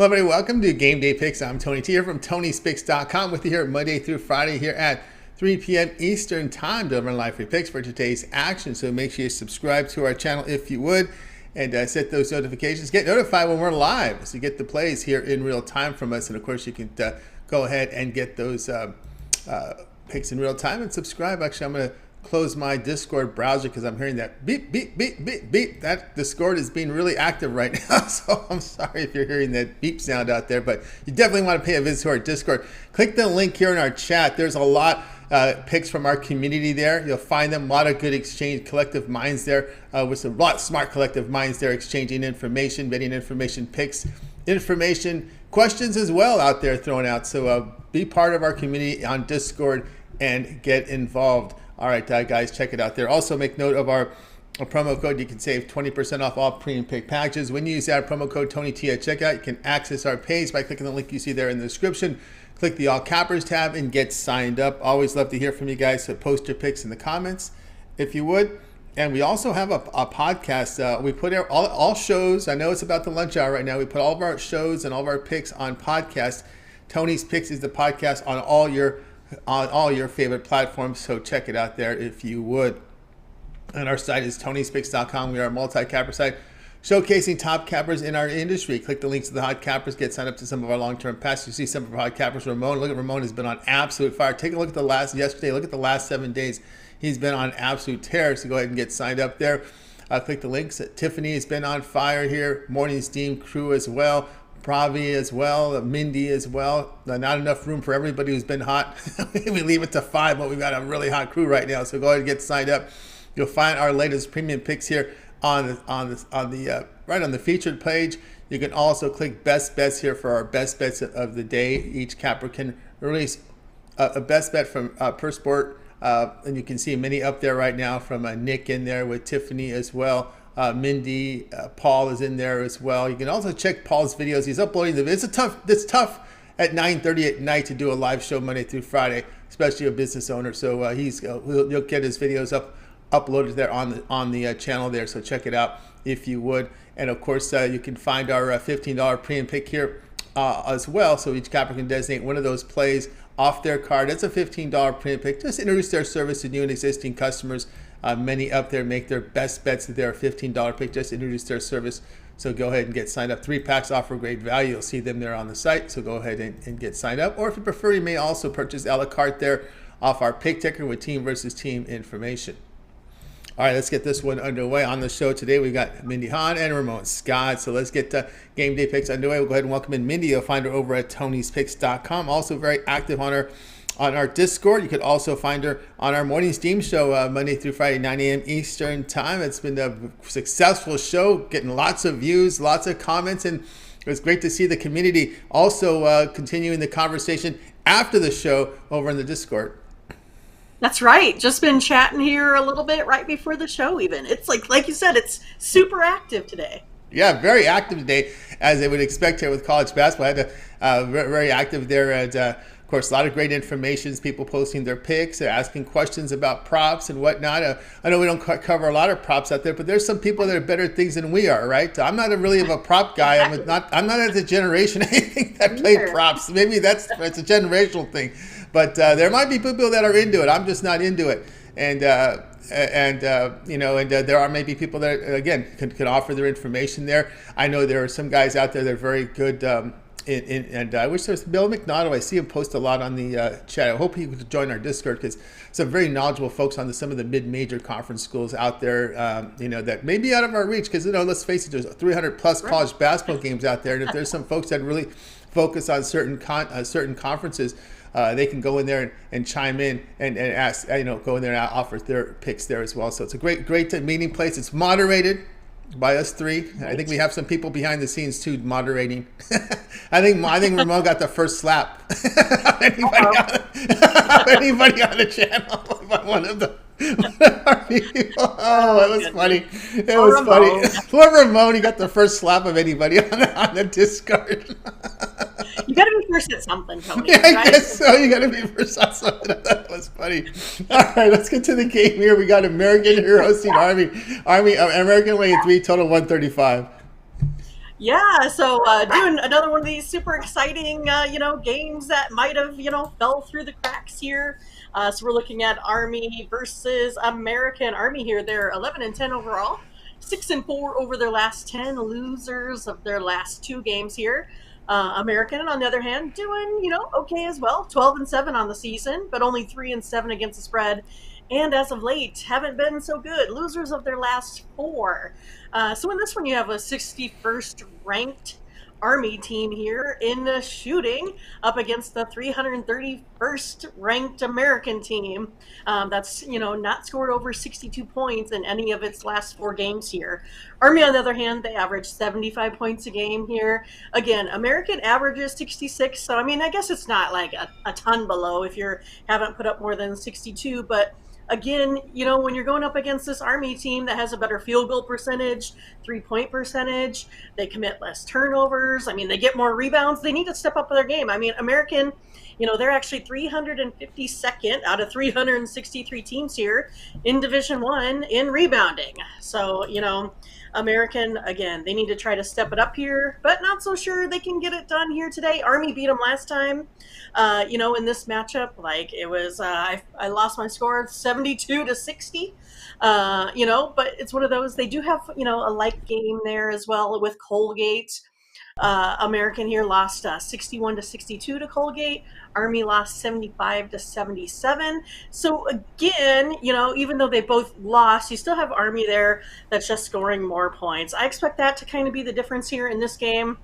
Hello, everybody. Welcome to Game Day Picks. I'm Tony T here from Tony'sPicks.com with you here Monday through Friday here at 3 p.m. Eastern Time, delivering live free picks for today's action. So make sure you subscribe to our channel if you would, and set those notifications. Get notified when we're live, so you get the plays here in real time from us. And of course, you can go ahead and get those picks in real time and subscribe. Actually, I'm going to close my Discord browser because I'm hearing that beep, beep, beep, beep, beep. That Discord is being really active right now. So I'm sorry if you're hearing that beep sound out there, but you definitely want to pay a visit to our Discord. Click the link here in our chat. There's a lot picks from our community there. You'll find them, a lot of good exchange, collective minds there, with a lot of smart collective minds there, exchanging information, betting information, picks, information, questions as well out there thrown out. So be part of our community on Discord and get involved. All right, guys, check it out there. Also, make note of our promo code. You can save 20% off all premium pick packages. When you use that promo code TonyT at checkout, you can access our page by clicking the link you see there in the description. Click the All Cappers tab and get signed up. Always love to hear from you guys, so post your picks in the comments if you would. And we also have a podcast. We put all shows. I know it's about the lunch hour right now. We put all of our shows and all of our picks on podcast. Tony's Picks is the podcast on all your favorite platforms, so check it out there if you would. And our site is Tony'sPicks.com. We are a multi-capper site showcasing top cappers in our industry. Click the links to the hot cappers, get signed up to some of our long-term passes. You see some of our hot cappers. Ramon, look at Ramon, has been on absolute fire. Take a look at yesterday, look at the last 7 days. He's been on absolute tear, so go ahead and get signed up there. Click the links. Tiffany has been on fire here. Morning Steam crew as well. Pravi as well, Mindy as well. Not enough room for everybody who's been hot. We leave it to 5, but we've got a really hot crew right now. So go ahead and get signed up. You'll find our latest premium picks here on the featured page. You can also click Best Bets here for our best bets of the day. Each capper can release a best bet from per sport, and you can see many up there right now from Nick in there with Tiffany as well. Mindy, Paul is in there as well. You can also check Paul's videos. He's uploading the videos. It's tough at 9:30 at night to do a live show Monday through Friday, especially a business owner. So you'll get his videos uploaded there on the channel there. So check it out if you would. And of course, you can find our $15 premium pick here as well. So each capper can designate one of those plays off their card. That's a $15 premium pick. Just introduce their service to new and existing customers. Many up there make their best bets that they're a $15 pick. Just introduce their service. So go ahead and get signed up. 3 packs offer great value. You'll see them there on the site. So go ahead and get signed up. Or if you prefer, you may also purchase a la carte there off our pick ticker with team versus team information. All right, let's get this one underway. On the show today, we've got Mindy Hahn and Ramon Scott. So let's get game day picks underway. We'll go ahead and welcome in Mindy. You'll find her over at Tony'sPicks.com. Also very active on our Discord. You could also find her on our morning Steam show Monday through Friday, 9 a.m. Eastern Time. It's been a successful show, getting lots of views, lots of comments, and it was great to see the community also continuing the conversation after the show over in the Discord. That's right. Just been chatting here a little bit right before the show even. It's like you said, it's super active today. Yeah, very active today, as they would expect here with college basketball. I had very active there. And, of course, a lot of great information, people posting their picks, asking questions about props and whatnot. I know we don't cover a lot of props out there, but there's some people that are better at things than we are, right? I'm not really of a prop guy. I'm not at the generation anything that played props. Maybe it's a generational thing. But there might be people that are into it. I'm just not into it. And there are maybe people that, again, can offer their information there. I know there are some guys out there that are very good. And I wish there was Bill McNaughton. I see him post a lot on the chat. I hope he would join our Discord because some very knowledgeable folks on some of the mid-major conference schools out there, that may be out of our reach because, let's face it, there's 300-plus college basketball games out there. And if there's some folks that really focus on certain conferences, they can go in there and chime in and ask, go in there and offer their picks there as well. So it's a great meeting place. It's moderated by us three. I think we have some people behind the scenes too moderating. I think Ramon got the first slap of anybody on the channel by one of our people. Oh, it was funny. It was funny. Poor Ramon, he got the first slap of anybody on the Discord. You got to be first at something, Tony. Yeah, I guess so. You got to be first at something. That was funny. All right, let's get to the game here. We got American here hosting Army. American weighing 3, total 135. Yeah, so doing another one of these super exciting, games that might have, fell through the cracks here. So we're looking at Army versus American. Army here, they're 11-10 overall, 6-4 over their last 10, losers of their last two games here. American, on the other hand, doing, okay as well, 12-7 on the season, but only 3-7 against the spread. And as of late, haven't been so good. Losers of their last four. So in this one, you have a 61st ranked Army team here in the shooting up against the 331st ranked American team. That's, not scored over 62 points in any of its last four games here. Army, on the other hand, they average 75 points a game here. Again, American averages 66. So, I mean, I guess it's not like a ton below if you haven't put up more than 62, but again, when you're going up against this Army team that has a better field goal percentage, 3-point percentage, they commit less turnovers. I mean, they get more rebounds. They need to step up their game. I mean, American, they're actually 352nd out of 363 teams here in Division One in rebounding. So, American, again, they need to try to step it up here, but not so sure they can get it done here today. Army beat them last time, in this matchup. Like it was, I lost my score 72-60, but it's one of those, they do have, a like game there as well with Colgate. American here lost 61-62 to Colgate. Army lost 75-77. So again, even though they both lost, you still have Army there that's just scoring more points. I expect that to kind of be the difference here in this game.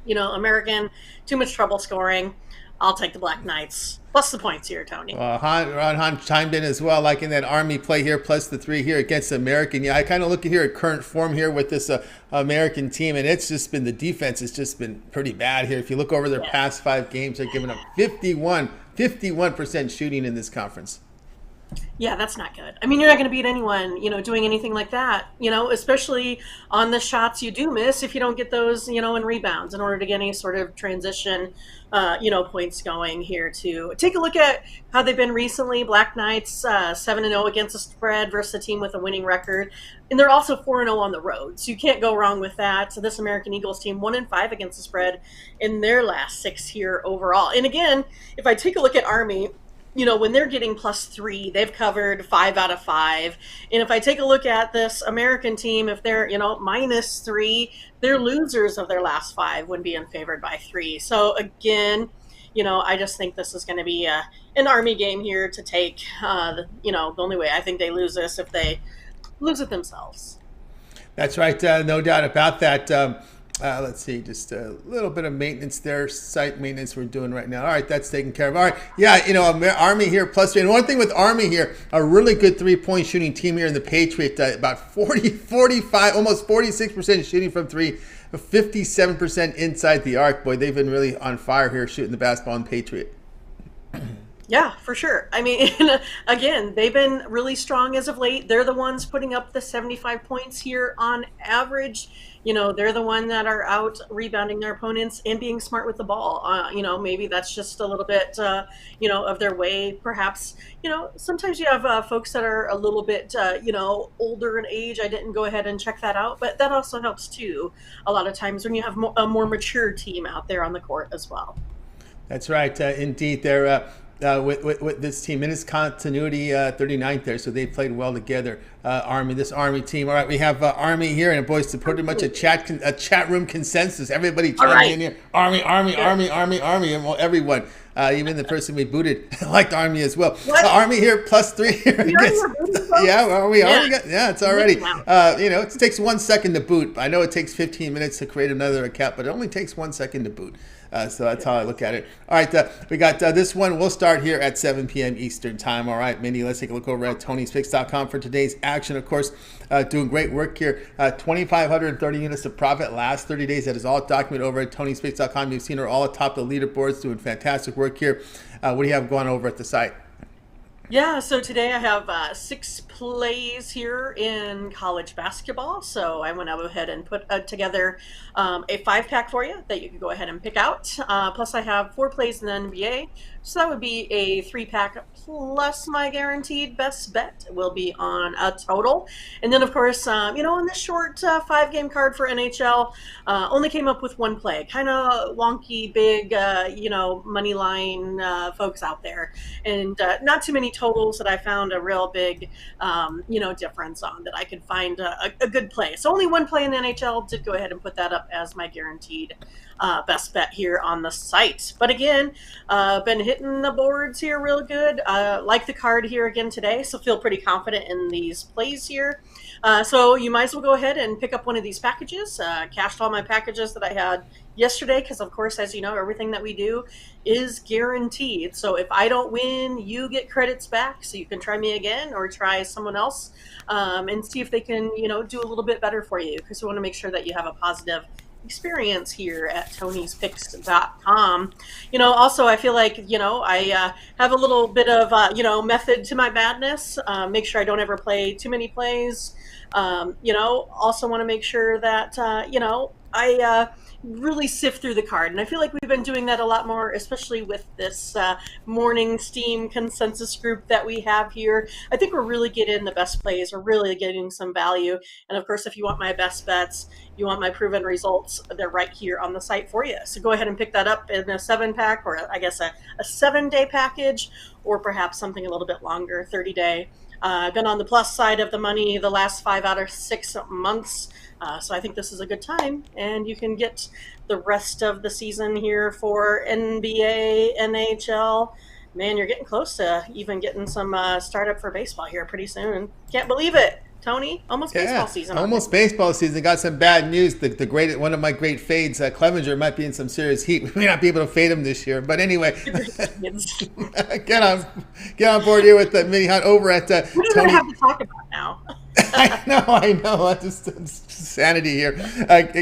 American, too much trouble scoring. I'll take the Black Knights. Plus the points here, Tony. Ron Han chimed in as well, liking that Army play here, plus the 3 here against American. Yeah, I kind of look at here at current form here with this American team, and it's just been, the defense has just been pretty bad here. If you look over their past 5 games, they're giving up 51% shooting in this conference. Yeah, that's not good. I mean, you're not going to beat anyone, doing anything like that, especially on the shots you do miss if you don't get those, in rebounds in order to get any sort of transition, points going here to take a look at how they've been recently. Black Knights 7-0 against the spread versus a team with a winning record. And they're also 4-0 on the road. So you can't go wrong with that. So this American Eagles team 1-5 against the spread in their last 6 here overall. And again, if I take a look at Army, when they're getting +3, they've covered 5 out of 5. And if I take a look at this American team, if they're, -3, they're losers of their last 5 when being favored by 3. So again, I just think this is going to be an Army game here to take. The only way I think they lose this if they lose it themselves. That's right. No doubt about that. Let's see, just a little bit of maintenance there, site maintenance we're doing right now. All right, that's taken care of. All right, yeah, Army here +3. And one thing with Army here, a really good 3-point shooting team here in the Patriot, about 45, almost 46% shooting from 3, 57% inside the arc. Boy, they've been really on fire here shooting the basketball in Patriot. Yeah, for sure. I mean, again, they've been really strong as of late. They're the ones putting up the 75 points here on average. They're the one that are out rebounding their opponents and being smart with the ball. Maybe that's just a little bit, of their way. Perhaps, sometimes you have folks that are a little bit, older in age. I didn't go ahead and check that out, but that also helps too. A lot of times when you have a more mature team out there on the court as well. That's right. Indeed, they're with this team in its continuity, 39th there, so they played well together. This Army team. All right, we have Army here, and boys, it's pretty much a chat room consensus. Everybody chiming in here. Army, and well, everyone, even the person we booted liked Army as well. Army here +3 here. It's already. It takes 1 second to boot. I know it takes 15 minutes to create another account, but it only takes 1 second to boot. So that's how I look at it. All right, we got this one. We'll start here at 7 p.m. Eastern time. All right, Mindy, let's take a look over at Tony'sPicks.com for today's action. Of course, doing great work here. 2,530 units of profit last 30 days. That is all documented over at Tony'sPicks.com. You've seen her all atop the leaderboards doing fantastic work here. What do you have going over at the site? Yeah, so today I have 6 plays here in college basketball. So I went ahead and put together a 5-pack for you that you can go ahead and pick out. Plus I have 4 plays in the NBA, So that would be a 3-pack plus my guaranteed best bet will be on a total. And then, of course, on this short 5-game card for NHL, only came up with one play. Kind of wonky, big, money line folks out there. And not too many totals that I found a real big, difference on that I could find a good play. So only one play in the NHL. Did go ahead and put that up as my guaranteed best bet here on the site. But again, been hitting the boards here real good. Like the card here again today, so feel pretty confident in these plays here. So you might as well go ahead and pick up one of these packages. Cashed all my packages that I had yesterday because, of course, as you know, everything that we do is guaranteed. So if I don't win, you get credits back. So you can try me again or try someone else and see if they can, do a little bit better for you, because we want to make sure that you have a positive experience here at tonyspicks.com. Also I feel like, I have a little bit of, method to my madness. Make sure I don't ever play too many plays. Also want to make sure that, I really sift through the card. And I feel like we've been doing that a lot more, especially with this morning Steam consensus group that we have here. I think we're really getting the best plays. We're really getting some value. And of course, if you want my best bets, you want my proven results, they're right here on the site for you. So go ahead and pick that up in a 7-pack, or I guess a 7-day package, or perhaps something a little bit longer, 30-day. I've been on the plus side of the money the last 5 out of 6 months. So I think this is a good time, and you can get the rest of the season here for NBA, NHL. Man, you're getting close to even getting some startup for baseball here pretty soon. Can't believe it, Tony. Almost baseball season. Almost baseball season. Got some bad news. One of my great fades, Clevenger, might be in some serious heat. We may not be able to fade him this year, but anyway, get on board here with Mindy Hunt over at What do Tony. I have to talk about now? I know. Just sanity here.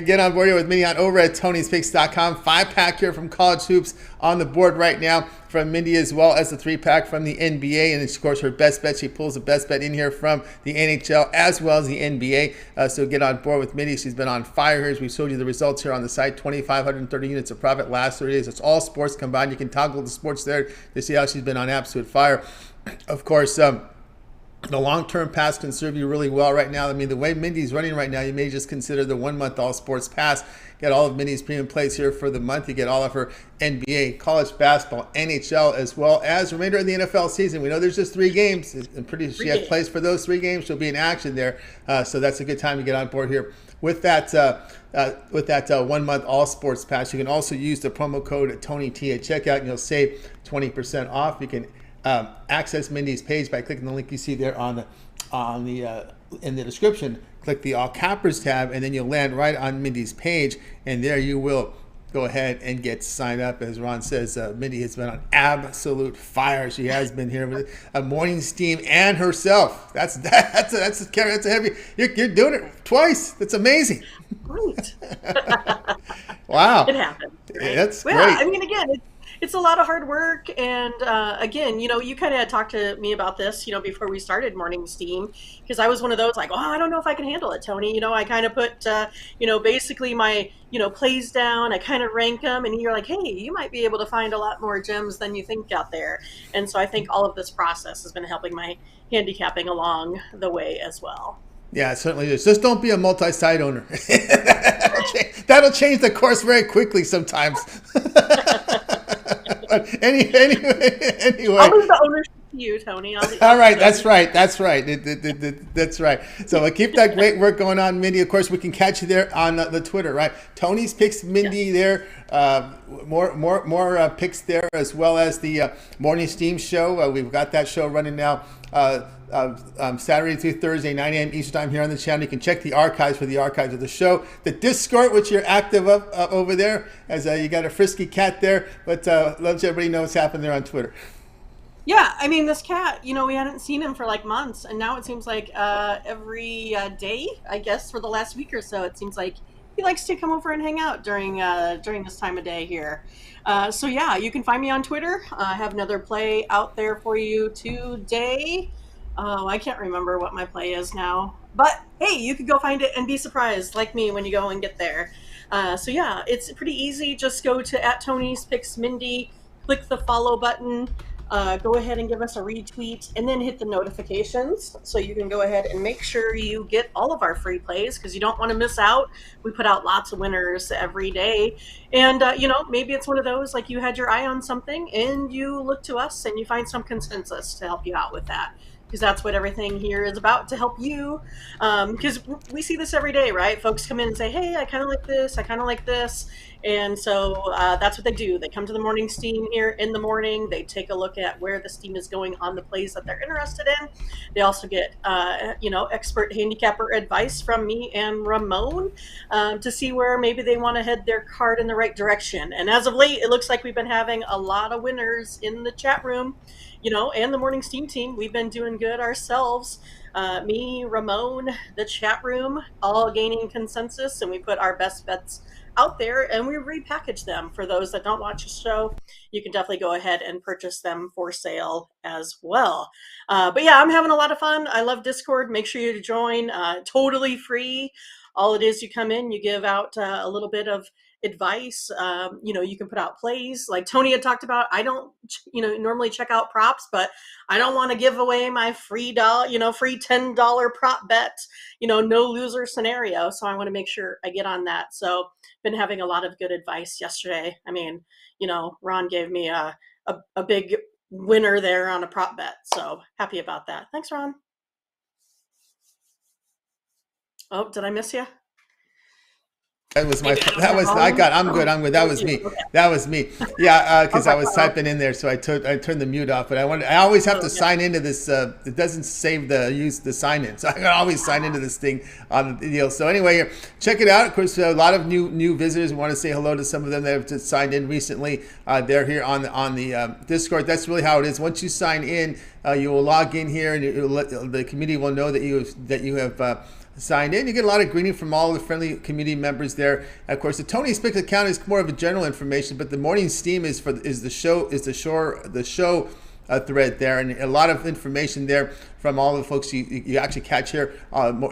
Get on board here with Mindy Hunt over at Tony'sPicks.com. 5-pack here from College Hoops on the board right now from Mindy, as well as the 3-pack from the NBA. And of course, her best bet. She pulls the best bet in here from the NHL as well as the NBA. So get on board with Mindy. She's been on fire here. As we showed you the results here on the site. 2,530 units of profit last 30 days. It's all sports combined. You can toggle the sports there to see how she's been on absolute fire. Of course, the long-term pass can serve you really well right now. I mean, the way Mindy's running right now, you may just consider the 1-month all-sports pass. Get all of Mindy's premium plays here for the month. You get all of her NBA, college basketball, NHL, as well as the remainder of the NFL season. We know there's just 3 games. I'm pretty sure she has plays for those 3 games. She'll be in action there. So that's a good time to get on board here. With that 1-month all-sports pass, you can also use the promo code TonyT at checkout, and you'll save 20% off. You can access Mindy's page by clicking the link you see there in the description. Click the All Cappers tab, and then you'll land right on Mindy's page, and there you will go ahead and get signed up. As Ron says, Mindy has been on absolute fire. She has been here with a morning steam and herself. That's a heavy. You're doing it twice. That's amazing. Right. Wow. It happened. Right? That's great. I mean, again, it's a lot of hard work. And again, you kind of talked to me about this, before we started Morning Steam, because I was one of those like, I don't know if I can handle it, Tony. I kind of put, basically my, plays down. I kind of rank them, and you're like, hey, you might be able to find a lot more gems than you think out there. And so I think all of this process has been helping my handicapping along the way as well. Yeah, it certainly is. Just don't be a multi-site owner. That'll change the course very quickly sometimes. But anyway. I'll leave the ownership to you, Tony. All right, that's right. That's right. So keep that great work going on, Mindy. Of course, we can catch you there on the Twitter, right? Tony's Picks, Mindy there. More picks there, as well as the Morning Steam show. We've got that show running now. Saturday through Thursday, 9 a.m. Eastern time here on the channel. You can check the archives for the archives of the show. The Discord, which you're active over there, as you got a frisky cat there, but let everybody know what's happening there on Twitter. Yeah, I mean, this cat, we hadn't seen him for like months, and now it seems like every day, I guess, for the last week or so, it seems like he likes to come over and hang out during this time of day here. So yeah, you can find me on Twitter. I have another play out there for you today. I can't remember what my play is now, but hey, you could go find it and be surprised like me when you go and get there. So yeah, it's pretty easy. Just go to @Tony'sPicksMindy. click the follow button, go ahead and give us a retweet, and then hit the notifications so you can go ahead and make sure you get all of our free plays because you don't want to miss out. We put out lots of winners every day. And, maybe it's one of those like you had your eye on something and you look to us and you find some consensus to help you out with that. Because that's what everything here is about, to help you. Because we see this every day, right? Folks come in and say, hey, I kind of like this, I kind of like this. And so that's what they do. They come to the morning steam here in the morning. They take a look at where the steam is going on the plays that they're interested in. They also get, expert handicapper advice from me and Ramon to see where maybe they want to head their card in the right direction. And as of late, it looks like we've been having a lot of winners in the chat room, and the morning steam team. We've been doing good ourselves. Me, Ramon, the chat room, all gaining consensus, and we put our best bets out there and we repackage them for those that don't watch the show. You can definitely go ahead and purchase them for sale as well. But yeah, I'm having a lot of fun. I love Discord. Make sure you join. Totally free. All it is, you come in, you give out a little bit of advice. You can put out plays like Tony had talked about. I don't, normally check out props, but I don't want to give away my free free $10 prop bet, no loser scenario. So I want to make sure I get on that. So been having a lot of good advice yesterday. I mean, Ron gave me a big winner there on a prop bet. So happy about that. Thanks, Ron. Oh, did I miss you? That was I'm good. That was me. Okay. That was me. Yeah, because I was typing in there, so I turned the mute off. But I always have to sign into this. It doesn't save the sign in, so I can always sign into this thing on the deal. So anyway, check it out. Of course, a lot of new visitors. We want to say hello to some of them that have just signed in recently. They're here on the Discord. That's really how it is. Once you sign in, you will log in here, and the community will know that you have signed in. You get a lot of greeting from all the friendly community members there. Of course, the Tony Spix account is more of a general information, but the morning steam is the show thread there, and a lot of information there from all the folks you actually catch here,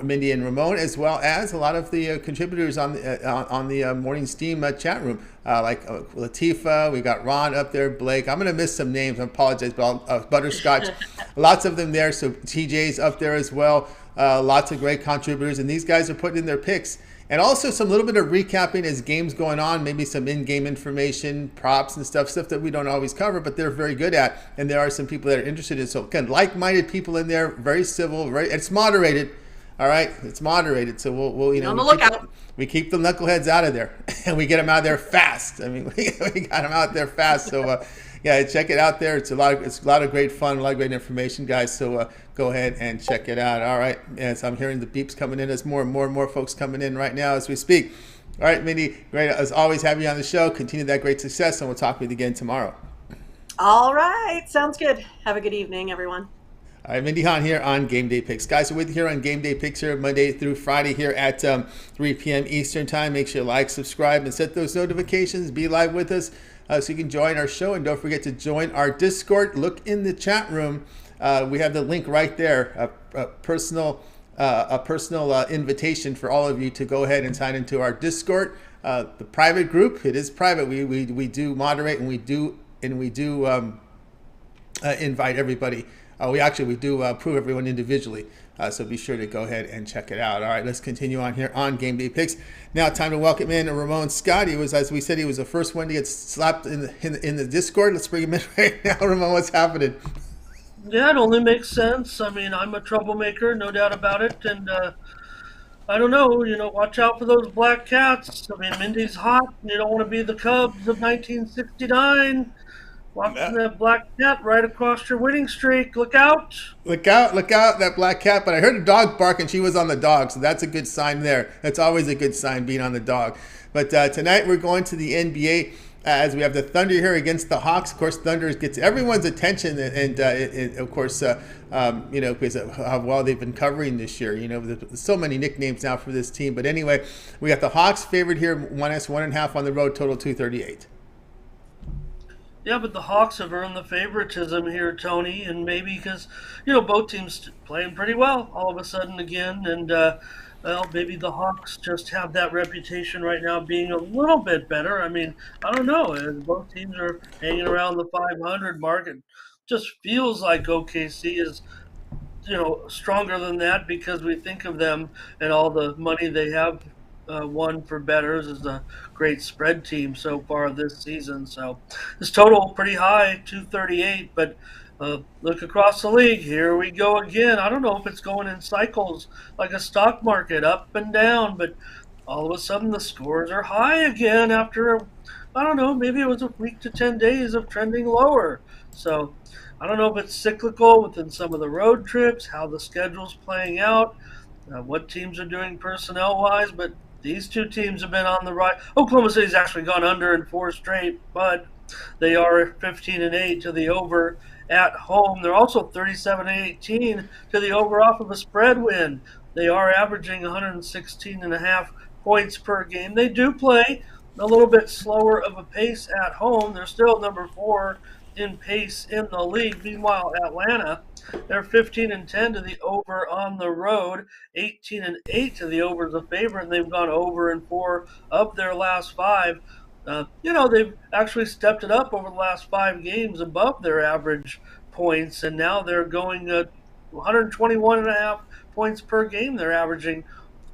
Mindy and Ramon, as well as a lot of the contributors on the morning steam chat room, like Latifa. We got Ron up there, Blake. I'm gonna miss some names. I apologize, but Butterscotch, lots of them there. So TJ's up there as well. Lots of great contributors, and these guys are putting in their picks. And also some little bit of recapping as games going on, maybe some in-game information, props and stuff that we don't always cover, but they're very good at. And there are some people that are interested in. So again, like-minded people in there, very civil, it's moderated. All right, it's moderated. So we'll on the lookout. We keep the knuckleheads out of there, and we get them out of there fast. I mean, we got them out there fast. So yeah, check it out there. It's a lot of great fun, a lot of great information, guys. So go ahead and check it out. All right, as I'm hearing the beeps coming in, as more and more folks coming in right now as we speak. All right, Mindy, great as always having you on the show. Continue that great success, and we'll talk with you again tomorrow. All right, sounds good. Have a good evening, everyone. All right, Mindy Hahn here on Game Day Picks. Guys, we're with you here on Game Day Picks here Monday through Friday here at 3 p.m. Eastern Time. Make sure you like, subscribe, and set those notifications. Be live with us so you can join our show. And don't forget to join our Discord. Look in the chat room. We have the link right there, a personal invitation for all of you to go ahead and sign into our Discord. The private group, it is private. We do moderate, and we do invite everybody. We do approve everyone individually, so be sure to go ahead and check it out. All right, let's continue on here on Game Day Picks. Now, time to welcome in Ramon Scott. He was, as we said, he was the first one to get slapped in the Discord. Let's bring him in right now. Ramon, what's happening? Yeah, it only makes sense. I mean, I'm a troublemaker, no doubt about it, and I don't know, watch out for those black cats. I mean, Mindy's hot. You don't want to be the Cubs of 1969. Watching that black cat right across your winning streak. Look out. Look out, that black cat. But I heard a dog bark, and she was on the dog, so that's a good sign there. That's always a good sign, being on the dog. But tonight we're going to the NBA as we have the Thunder here against the Hawks. Of course, Thunder gets everyone's attention, and of course, because of how well they've been covering this year. There's so many nicknames now for this team. But anyway, we got the Hawks favored here, minus 1.5 on the road, total 238. Yeah, but the Hawks have earned the favoritism here, Tony, and maybe because, both teams playing pretty well all of a sudden again. And, Well, maybe the Hawks just have that reputation right now being a little bit better. I mean, I don't know. Both teams are hanging around the 500 mark. It just feels like OKC is stronger than that because we think of them and all the money they have won for bettors as a great spread team so far this season. So this total pretty high, 238. But look across the league. Here we go again. I don't know if it's going in cycles like a stock market, up and down, but all of a sudden the scores are high again after I don't know, maybe it was a week to 10 days of trending lower. So I don't know if it's cyclical within some of the road trips, how the schedule's playing out, what teams are doing personnel wise, but these two teams have been on the rise. Oklahoma City's actually gone under in four straight, but they are 15-8 to the over at home. They're also 37-18 to the over off of a spread win. They are averaging 116.5 points per game. They do play a little bit slower of a pace at home. They're still number 4 in pace in the league. Meanwhile, Atlanta, they're 15-10 to the over on the road, 18-8 to the over as a favorite, and they've gone over in 4 of their last 5. They've actually stepped it up over the last 5 games above their average points, and now they're going 121.5 points per game. They're averaging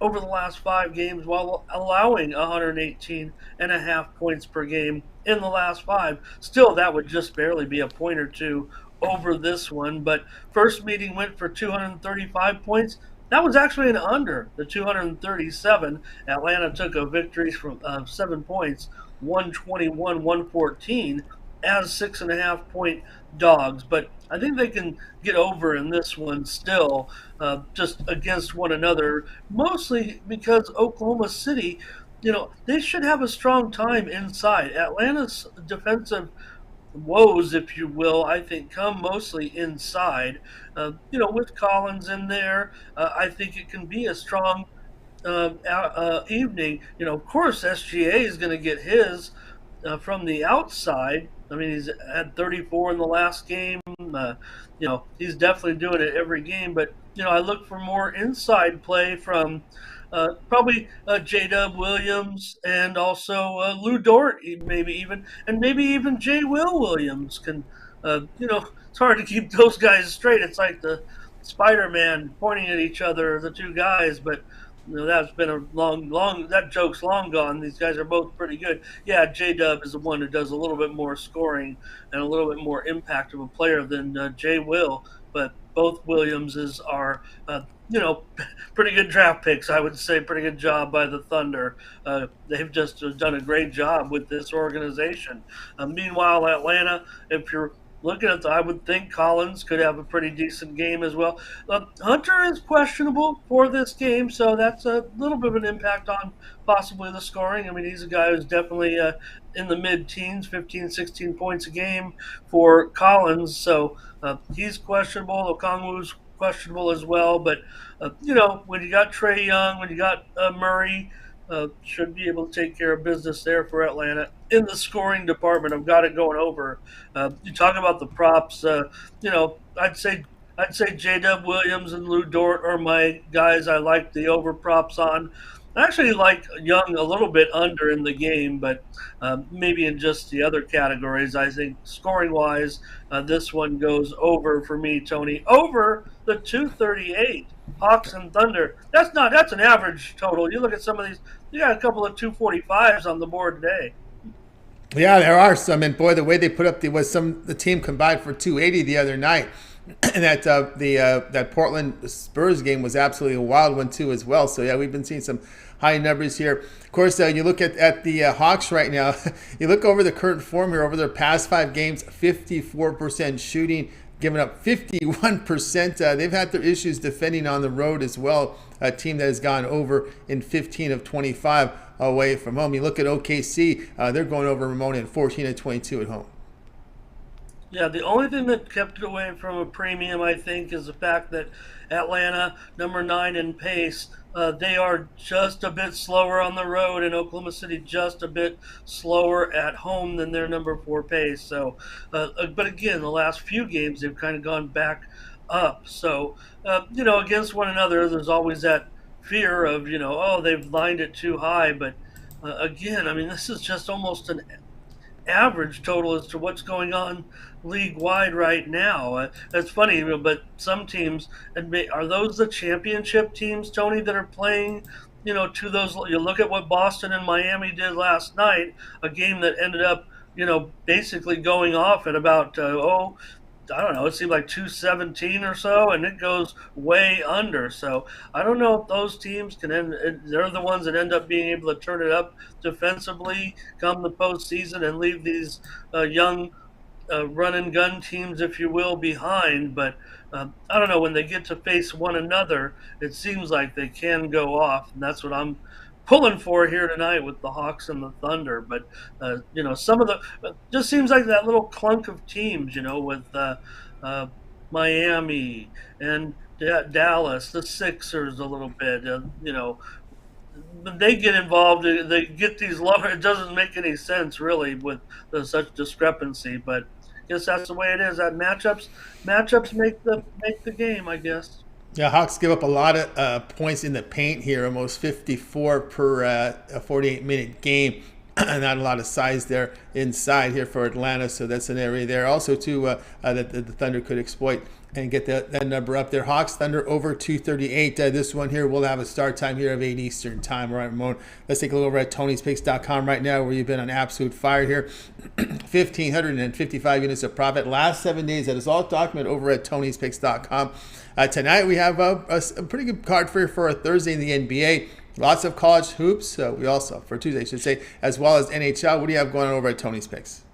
over the last 5 games while allowing 118.5 points per game in the last 5. Still, that would just barely be a point or two over this one. But first meeting went for 235 points. That was actually an under the 237. Atlanta took a victory from 7 points, 121-114 as 6.5 point dogs. But I think they can get over in this one still, just against one another, mostly because Oklahoma City, they should have a strong time inside. Atlanta's defensive woes, if you will, I think come mostly inside. With Collins in there, I think it can be a strong evening. Of course, SGA is going to get his from the outside. I mean, he's had 34 in the last game. He's definitely doing it every game. But I look for more inside play from probably J. Williams and also Lou Dort, maybe even J. Will Williams can. It's hard to keep those guys straight. It's like the Spider-Man pointing at each other, the two guys, but that's been a long. That joke's long gone. These guys are both pretty good. Yeah, J-Dub is the one who does a little bit more scoring and a little bit more impact of a player than J. Will. But both Williamses are, pretty good draft picks. I would say pretty good job by the Thunder. They've just done a great job with this organization. Meanwhile, Atlanta, if you're looking at I would think Collins could have a pretty decent game as well. Hunter is questionable for this game, so that's a little bit of an impact on possibly the scoring. I mean, he's a guy who's definitely in the mid-teens, 15, 16 points a game for Collins, so he's questionable. Okongwu's questionable as well, but when you got Trae Young, when you got Murray, should be able to take care of business there for Atlanta in the scoring department. I've got it going over. You talk about the props. I'd say J. Williams and Lou Dort are my guys. I like the over props on. I actually like Young a little bit under in the game, but maybe in just the other categories. I think scoring wise, this one goes over for me, Tony. Over the 238. Hawks and Thunder. That's an average total. You look at some of these, you got a couple of 245s on the board today. Yeah, there are some, and boy, the way they put up the team combined for 280 the other night, and that Portland Spurs game was absolutely a wild one too as well. So yeah, we've been seeing some high numbers here. Of course, you look at the Hawks right now. You look over the current form here over their past 5 games, 54% shooting, giving up 51%. They've had their issues defending on the road as well. A team that has gone over in 15 of 25 away from home. You look at OKC, they're going over Ramon in 14 of 22 at home. Yeah, the only thing that kept it away from a premium, I think, is the fact that Atlanta, number 9 in pace, they are just a bit slower on the road, and Oklahoma City just a bit slower at home than their number 4 pace. So, but again, the last few games they've kind of gone back up. So, against one another, there's always that fear of, oh, they've lined it too high. But again, I mean, this is just almost an average total as to what's going on league wide right now. It's funny, but some teams, are those the championship teams, Tony, that are playing? To those, you look at what Boston and Miami did last night, a game that ended up, basically going off at about I don't know, it seemed like 217 or so, and it goes way under. So I don't know if those teams can end, they're the ones that end up being able to turn it up defensively come the postseason and leave these young run and gun teams, if you will, behind. But I don't know, when they get to face one another, it seems like they can go off. And that's what I'm pulling for here tonight with the Hawks and the Thunder. But, some of the, just seems like that little clunk of teams, with uh, Miami and Dallas, the Sixers a little bit, when they get involved, they get these lower. It doesn't make any sense really with such discrepancy, but I guess that's the way it is. That matchups make the game, I guess. Yeah, Hawks give up a lot of points in the paint here, almost 54 per a 48-minute game. Not a lot of size there inside here for Atlanta, so that's an area there also too that the Thunder could exploit and get that number up there. Hawks Thunder over 238. This one here will have a start time here of 8 Eastern time. All right, Ramon, let's take a look over at Tony'sPicks.com right now, where you've been on absolute fire here. 1,555 units of profit last 7 days. That is all documented over at Tony'sPicks.com. Tonight we have a pretty good card for a Thursday in the NBA. Lots of college hoops. We also, for Tuesday, I should say, as well as NHL. What do you have going on over at Tony's Picks?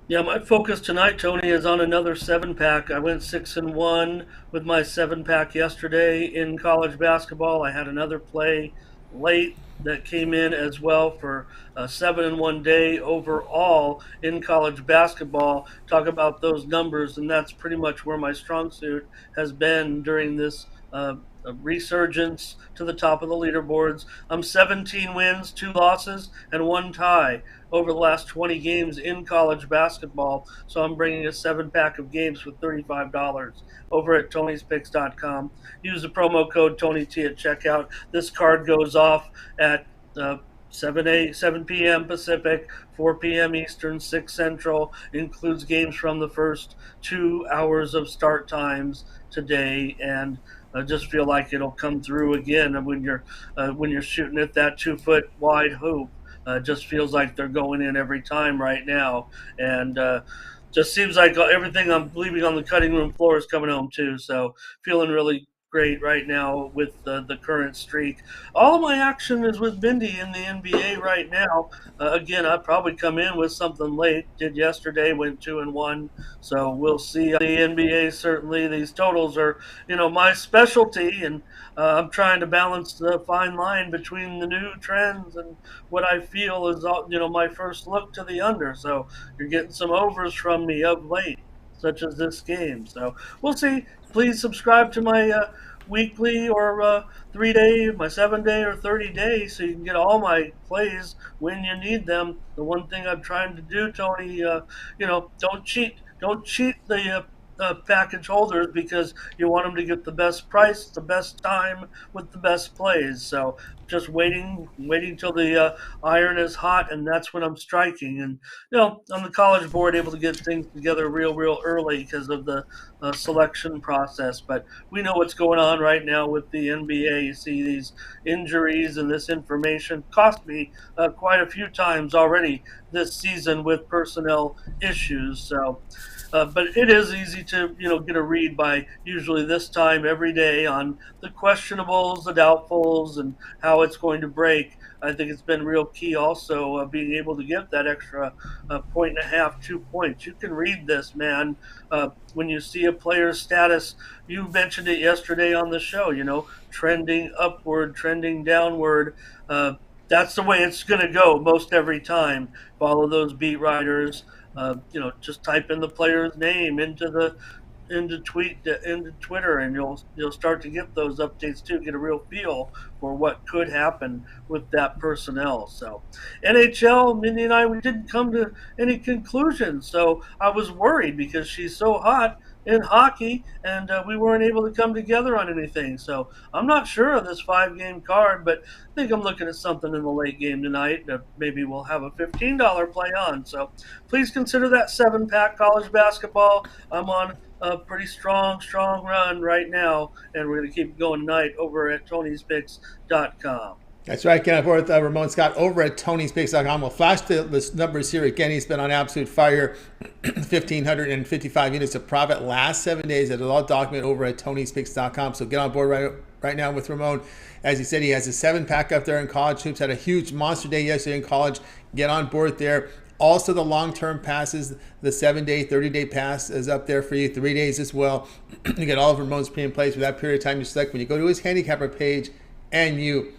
Yeah, my focus tonight, Tony, is on another 7-pack. I went 6-1 with my 7-pack yesterday in college basketball. I had another play late that came in as well for a 7-1 day overall in college basketball. Talk about those numbers, and that's pretty much where my strong suit has been during this a resurgence to the top of the leaderboards. I'm 17 wins, 2 losses, and 1 tie over the last 20 games in college basketball. So I'm bringing a 7-pack of games for $35 over at Tony'sPicks.com. Use the promo code TonyT at checkout. This card goes off at 7 p.m. Pacific, 4 p.m. Eastern, 6 Central. Includes games from the first 2 hours of start times today, and I just feel like it'll come through again when you're shooting at that 2-foot wide hoop. Just feels like they're going in every time right now, and just seems like everything I'm leaving on the cutting room floor is coming home too. So feeling really great right now with the current streak. All of my action is with Mindy in the NBA right now. Again, I'd probably come in with something late. Did yesterday, went 2-1. So we'll see. The NBA, certainly these totals are, my specialty, and I'm trying to balance the fine line between the new trends and what I feel is, my first look to the under. So you're getting some overs from me of late, such as this game. So we'll see. Please subscribe to my weekly or 3-day, my 7-day or 30-day, so you can get all my plays when you need them. The one thing I'm trying to do, Tony, don't cheat. Don't cheat the package holders, because you want them to get the best price, the best time, with the best plays. So just waiting till the iron is hot, and that's when I'm striking. And on the college board, able to get things together real early because of the selection process. But we know what's going on right now with the NBA. You see these injuries, and this information cost me quite a few times already this season with personnel issues. So. But it is easy to, get a read by usually this time every day on the questionables, the doubtfuls, and how it's going to break. I think it's been real key also being able to get that extra 1.5, 2 points. You can read this, man. When you see a player's status, you mentioned it yesterday on the show, trending upward, trending downward. That's the way it's going to go most every time. Follow those beat writers. Just type in the player's name into Twitter, and you'll start to get those updates too. Get a real feel for what could happen with that personnel. So, NHL, Mindy and I, we didn't come to any conclusions. So I was worried because she's so hot in hockey, and we weren't able to come together on anything. So I'm not sure of this 5 game card, but I think I'm looking at something in the late game tonight that maybe we'll have a $15 play on. So please consider that 7 pack college basketball. I'm on a pretty strong run right now, and we're going to keep going tonight over at Tony'sPicks.com. That's right. Get on board with Ramon Scott over at Tony'sPicks.com. We'll flash the numbers here again. He's been on absolute fire. 1,555 units of profit last 7 days. That is all documented over at Tony'sPicks.com. So get on board right now with Ramon. As he said, he has a 7-pack up there in college hoops. Had a huge monster day yesterday in college. Get on board there. Also, the long-term passes, the 7-day, 30-day pass is up there for you. 3 days as well. You get all of Ramon's premium plays for that period of time you select. When you go to his handicapper page and you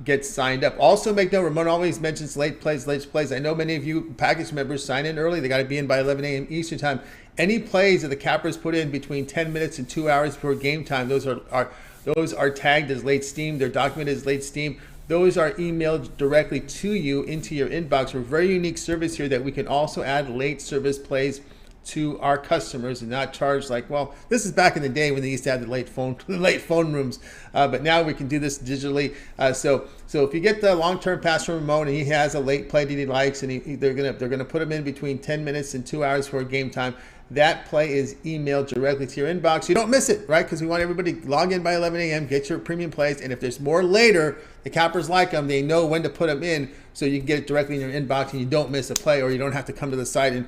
get signed up. Also, make note, Ramon always mentions late plays. I know many of you package members sign in early. They got to be in by 11 a.m. Eastern time. Any plays that the cappers put in between 10 minutes and 2 hours before game time, those are tagged as late steam. They're documented as late steam. Those are emailed directly to you into your inbox. We're a very unique service here that we can also add late service plays to our customers and not charge like, well, this is back in the day when they used to have the late phone rooms, but now we can do this digitally. So if you get the long-term pass from Ramon and he has a late play that he likes, and they're gonna put him in between 10 minutes and 2 hours for game time, that play is emailed directly to your inbox. You don't miss it, right? Because we want everybody to log in by 11 a.m., get your premium plays, and if there's more later, the cappers like them, they know when to put them in, so you can get it directly in your inbox and you don't miss a play, or you don't have to come to the site and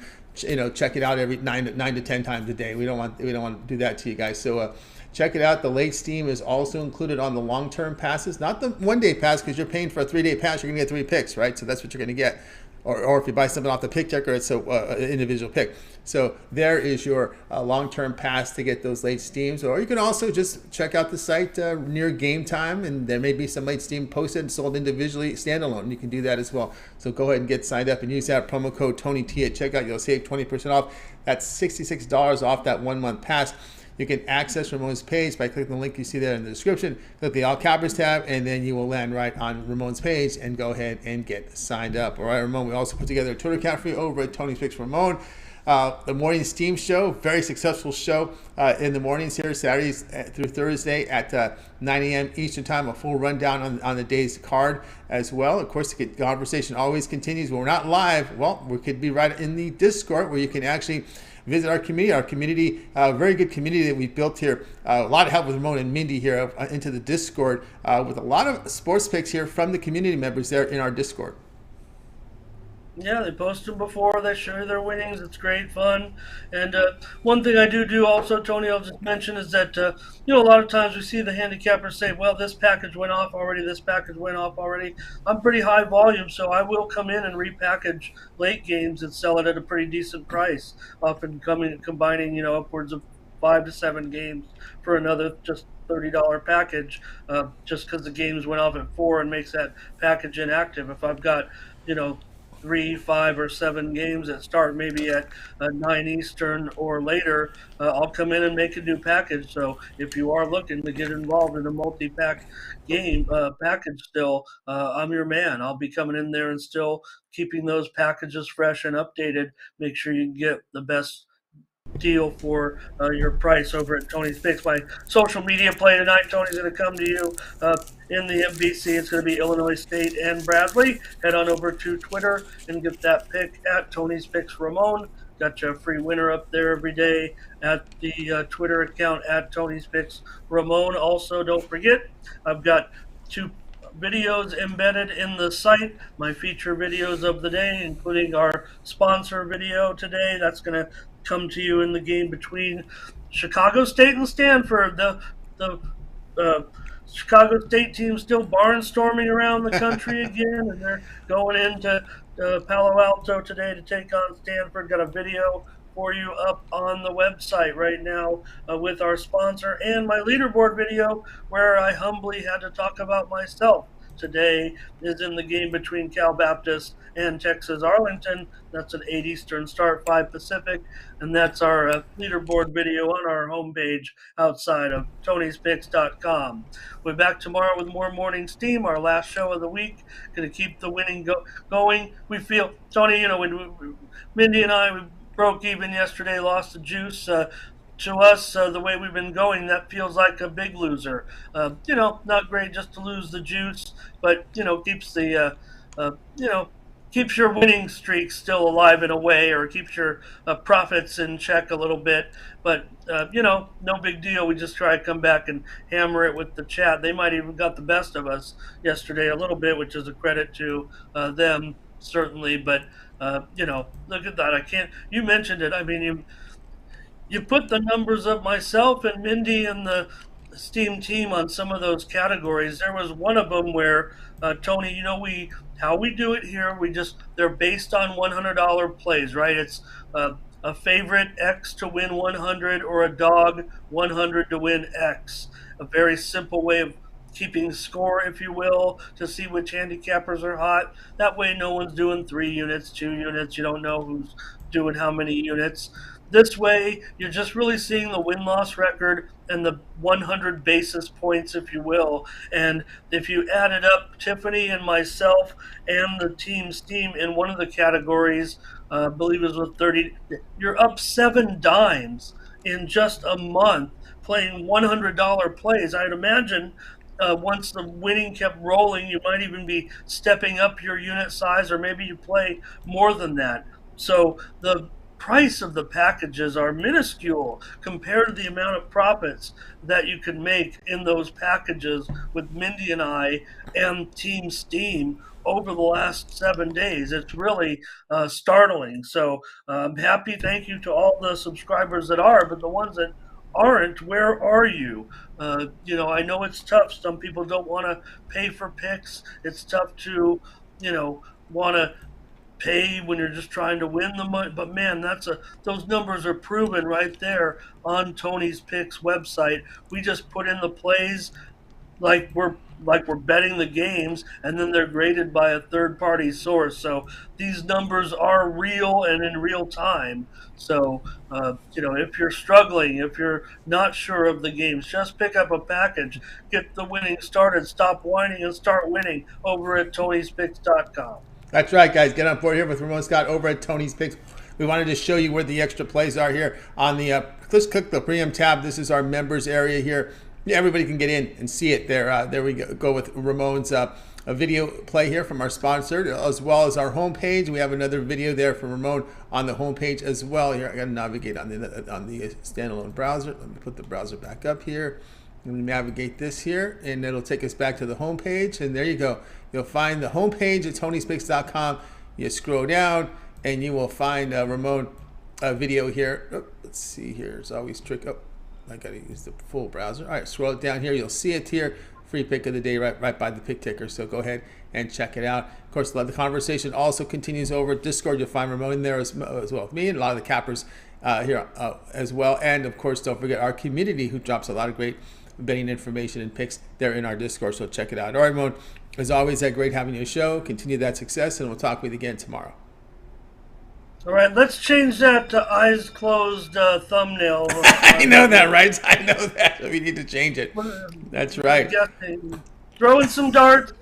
check it out every 9 to 10 times a day. We don't want to do that to you guys. So check it out. The late steam is also included on the long-term passes, not the 1-day pass, because you're paying for a 3-day pass. You're gonna get 3 picks, right? So that's what you're gonna get. Or if you buy something off the pick checker, it's an individual pick. So there is your long-term pass to get those late steams. Or you can also just check out the site near game time, and there may be some late steam posted and sold individually, standalone. You can do that as well. So go ahead and get signed up and use that promo code TonyT at checkout. You'll save 20% off. That's $66 off that 1-month pass. You can access Ramon's page by clicking the link you see there in the description. Click the All Cappers tab, and then you will land right on Ramon's page and go ahead and get signed up. All right, Ramon, we also put together a Twitter account for you over at Tony's Picks Ramon. The morning steam show, very successful show in the mornings here, Saturdays through Thursday at 9 a.m. Eastern time. A full rundown on the day's card as well. Of course, the conversation always continues. When we're not live, well, we could be right in the Discord where you can actually visit our community, very good community that we've built here. A lot of help with Ramon and Mindy here into the Discord with a lot of sports picks here from the community members there in our Discord. Yeah, they post them before. They share their winnings. It's great fun. And one thing I do also, Tony, I'll just mention is that, a lot of times we see the handicappers say, well, this package went off already, this package went off already. I'm pretty high volume, so I will come in and repackage late games and sell it at a pretty decent price, often combining, upwards of 5 to 7 games for another just $30 package, just because the games went off at 4 and makes that package inactive. If I've got, 3, 5, or 7 games that start maybe at 9 Eastern or later, I'll come in and make a new package. So if you are looking to get involved in a multi-pack game package still, I'm your man. I'll be coming in there and still keeping those packages fresh and updated. Make sure you get the best deal for your price over at Tony's Picks. My social media play tonight, Tony's going to come to you in the MVC. It's going to be Illinois State and Bradley. Head on over to Twitter and get that pick at Tony's Picks Ramon. Got you a free winner up there every day at the Twitter account at Tony's Picks Ramon. Also, don't forget, I've got 2 videos embedded in the site, my feature videos of the day, including our sponsor video today. That's going to come to you in the game between Chicago State and Stanford. The Chicago State team still barnstorming around the country again, and they're going into Palo Alto today to take on Stanford. Got a video for you up on the website right now with our sponsor, and my leaderboard video where I humbly had to talk about myself. Today is in the game between Cal Baptist and Texas Arlington. That's an 8 Eastern start, 5 Pacific, and that's our leaderboard video on our homepage outside of Tony'sPicks.com. We're back tomorrow with more Morning Steam, our last show of the week. Going to keep the winning going. We feel, Tony, when Mindy and I broke even yesterday, lost the juice. to us, the way we've been going, that feels like a big loser. Not great just to lose the juice, but keeps the keeps your winning streak still alive in a way, or keeps your profits in check a little bit. But no big deal. We just try to come back and hammer it with the chat. They might even got the best of us yesterday a little bit, which is a credit to them certainly. But look at that. I can't. You mentioned it. I mean, you put the numbers of myself and Mindy and the Steam team on some of those categories. There was one of them where Tony, how we do it here. They're based on $100 plays, right? It's a favorite X to win 100 or a dog 100 to win X. A very simple way of keeping score, if you will, to see which handicappers are hot. That way, no one's doing 3 units, 2 units. You don't know who's doing how many units. This way, you're just really seeing the win-loss record and the 100 basis points, if you will. And if you added up Tiffany and myself and the team's team in one of the categories, I believe it was with 30, you're up 7 dimes in just a month playing $100 plays. I'd imagine once the winning kept rolling, you might even be stepping up your unit size, or maybe you play more than that. So the price of the packages are minuscule compared to the amount of profits that you can make in those packages with Mindy and I and Team Steam over the last 7 days. It's really startling. So I'm happy. Thank you to all the subscribers that are, but the ones that aren't, where are you? I know it's tough. Some people don't want to pay for picks. It's tough to, want to pay when you're just trying to win the money. But man, those numbers are proven right there on Tony's Picks website. We just put in the plays like we're betting the games, and then they're graded by a third-party source. So these numbers are real and in real time. So if you're struggling, if you're not sure of the games, just pick up a package, get the winning started, stop whining, and start winning over at Tony'sPicks.com. That's right, guys. Get on board here with Ramon Scott over at Tony's Picks. We wanted to show you where the extra plays are here on the. Let's click the premium tab. This is our members area here. Yeah, everybody can get in and see it there. There we go with Ramon's a video play here from our sponsor, as well as our homepage. We have another video there from Ramon on the homepage as well. Here, I got to navigate on the standalone browser. Let me put the browser back up here. Let me navigate this here, and it'll take us back to the homepage. And there you go. You'll find the homepage at Tony'sPicks.com. You scroll down, and you will find Ramon video here. Oh, let's see here. It's always trick. Oh, I got to use the full browser. All right, scroll it down here. You'll see it here. Free pick of the day right by the pick ticker. So go ahead and check it out. Of course, the conversation also continues over at Discord. You'll find Ramon there as well with me and a lot of the cappers here as well. And, of course, don't forget our community, who drops a lot of great betting information and picks there in our Discord. So check it out. All right, Ramon, as always, great having you on the show. Continue that success, and we'll talk with you again tomorrow. All right, let's change that to eyes closed thumbnail. I know that, right? I know that. We need to change it. That's right. Throwing some darts,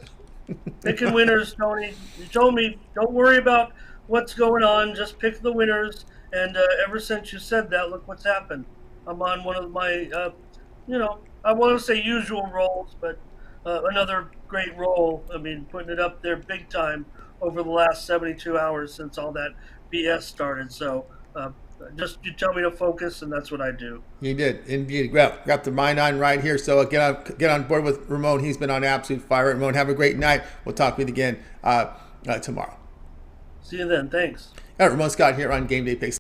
picking winners, Tony. You told me, don't worry about what's going on. Just pick the winners. And ever since you said that, look what's happened. I'm on one of my, I want to say usual roles, but another great role. I mean, putting it up there big time over the last 72 hours since all that BS started. So just you tell me to focus, and that's what I do. You did indeed. Well, got the mind on right here. So get on board with Ramon. He's been on absolute fire. Ramon, have a great night. We'll talk with you again tomorrow. See you then. Thanks. All right, Ramon Scott here on Game Day Picks.